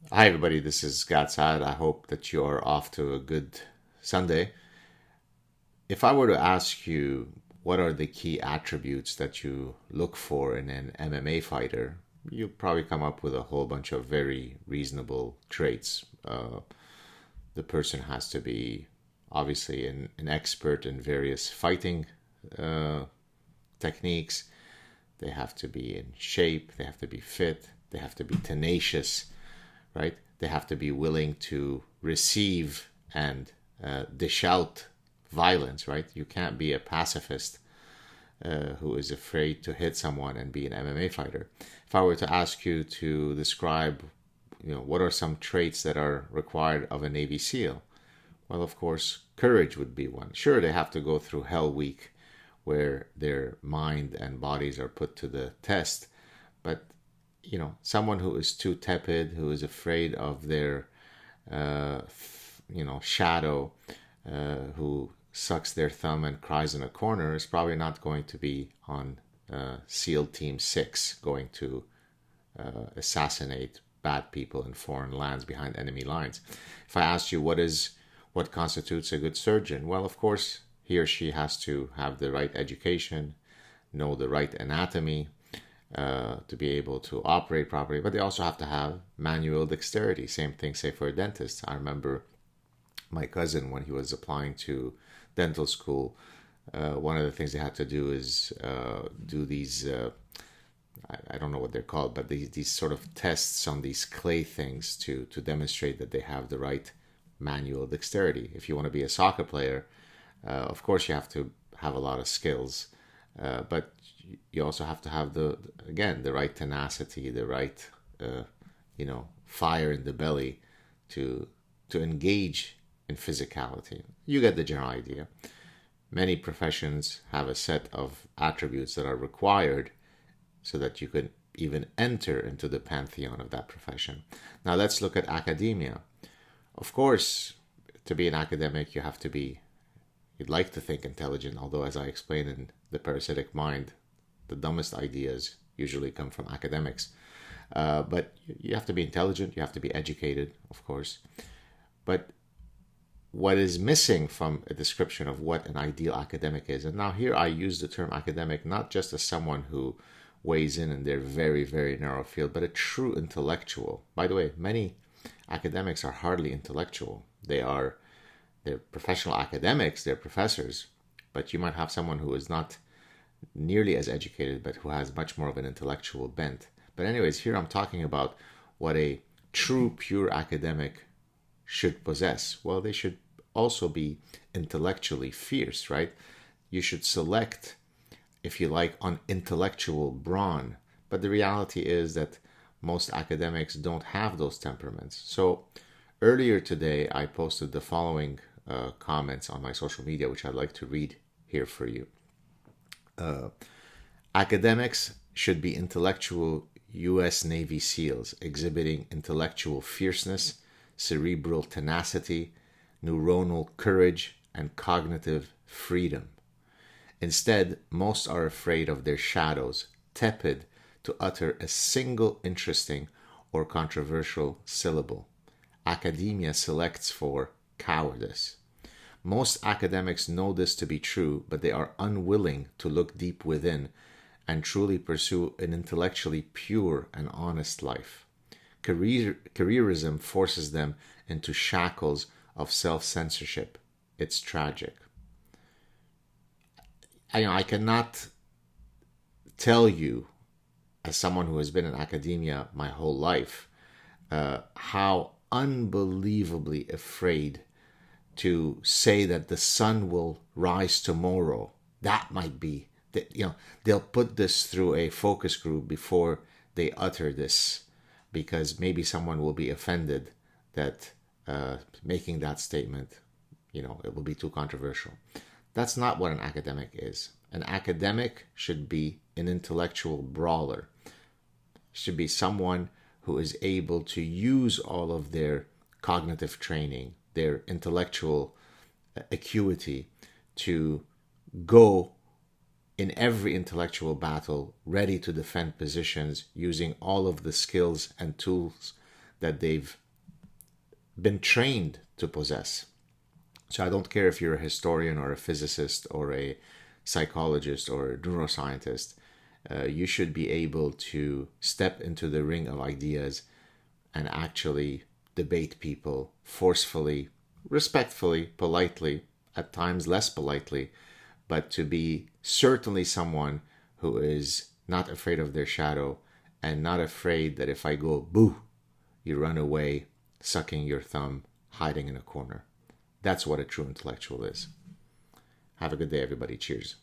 Hi, everybody. This is Saad. I hope that you're off to a good Sunday. If I were to ask you what are the key attributes that you look for in an MMA fighter, you'll probably come up with a whole bunch of very reasonable traits. The person has to be obviously an expert in various fighting uh, techniques. They have to be in shape. They have to be fit. They have to be tenacious, right? They have to be willing to receive and dish out violence, right? You can't be a pacifist who is afraid to hit someone and be an MMA fighter. If I were to ask you to describe, what are some traits that are required of a Navy SEAL? Well, of course, courage would be one. Sure, they have to go through Hell Week where their mind and bodies are put to the test, but someone who is too tepid, who is afraid of their, shadow, who sucks their thumb and cries in a corner is probably not going to be on SEAL Team 6 going to assassinate bad people in foreign lands behind enemy lines. If I asked you what constitutes a good surgeon, well, of course, he or she has to have the right education, know the right anatomy, to be able to operate properly, but they also have to have manual dexterity. Same thing, say, for a dentist. I remember my cousin, when he was applying to dental school, one of the things they had to do is do these, I don't know what they're called, but these sort of tests on these clay things to demonstrate that they have the right manual dexterity. If you want to be a soccer player, of course you have to have a lot of skills, but you also have to have the right tenacity, the right fire in the belly to engage in physicality. You get the general idea. Many professions have a set of attributes that are required so that you can even enter into the pantheon of that profession. Now let's look at academia. Of course, to be an academic, you'd like to think intelligent, although, as I explained in The Parasitic Mind, the dumbest ideas usually come from academics. But you have to be intelligent, you have to be educated, of course. But what is missing from a description of what an ideal academic is, and now here I use the term academic not just as someone who weighs in their very, very narrow field, but a true intellectual. By the way, many academics are hardly intellectual. They're professional academics, they're professors, but you might have someone who is not nearly as educated, but who has much more of an intellectual bent. But anyways, here I'm talking about what a true, pure academic should possess. Well, they should also be intellectually fierce, right? You should select, if you like, on intellectual brawn. But the reality is that most academics don't have those temperaments. So earlier today, I posted the following comments on my social media, which I'd like to read here for you. Academics should be intellectual U.S. Navy SEALs, exhibiting intellectual fierceness, cerebral tenacity, neuronal courage, and cognitive freedom. Instead, most are afraid of their shadows, tepid to utter a single interesting or controversial syllable. Academia selects for cowardice. Most academics know this to be true, but they are unwilling to look deep within and truly pursue an intellectually pure and honest life. Careerism forces them into shackles of self-censorship. It's tragic. I cannot tell you, as someone who has been in academia my whole life, how unbelievably afraid to say that the sun will rise tomorrow. That might be, they'll put this through a focus group before they utter this, because maybe someone will be offended that making that statement, it will be too controversial. That's not what an academic is. An academic should be an intellectual brawler, should be someone who is able to use all of their cognitive training, their intellectual acuity to go in every intellectual battle ready to defend positions using all of the skills and tools that they've been trained to possess. So I don't care if you're a historian or a physicist or a psychologist or a neuroscientist, you should be able to step into the ring of ideas and actually debate people forcefully, respectfully, politely, at times less politely, but to be certainly someone who is not afraid of their shadow and not afraid that if I go boo, you run away, sucking your thumb, hiding in a corner. That's what a true intellectual is. Have a good day, everybody. Cheers.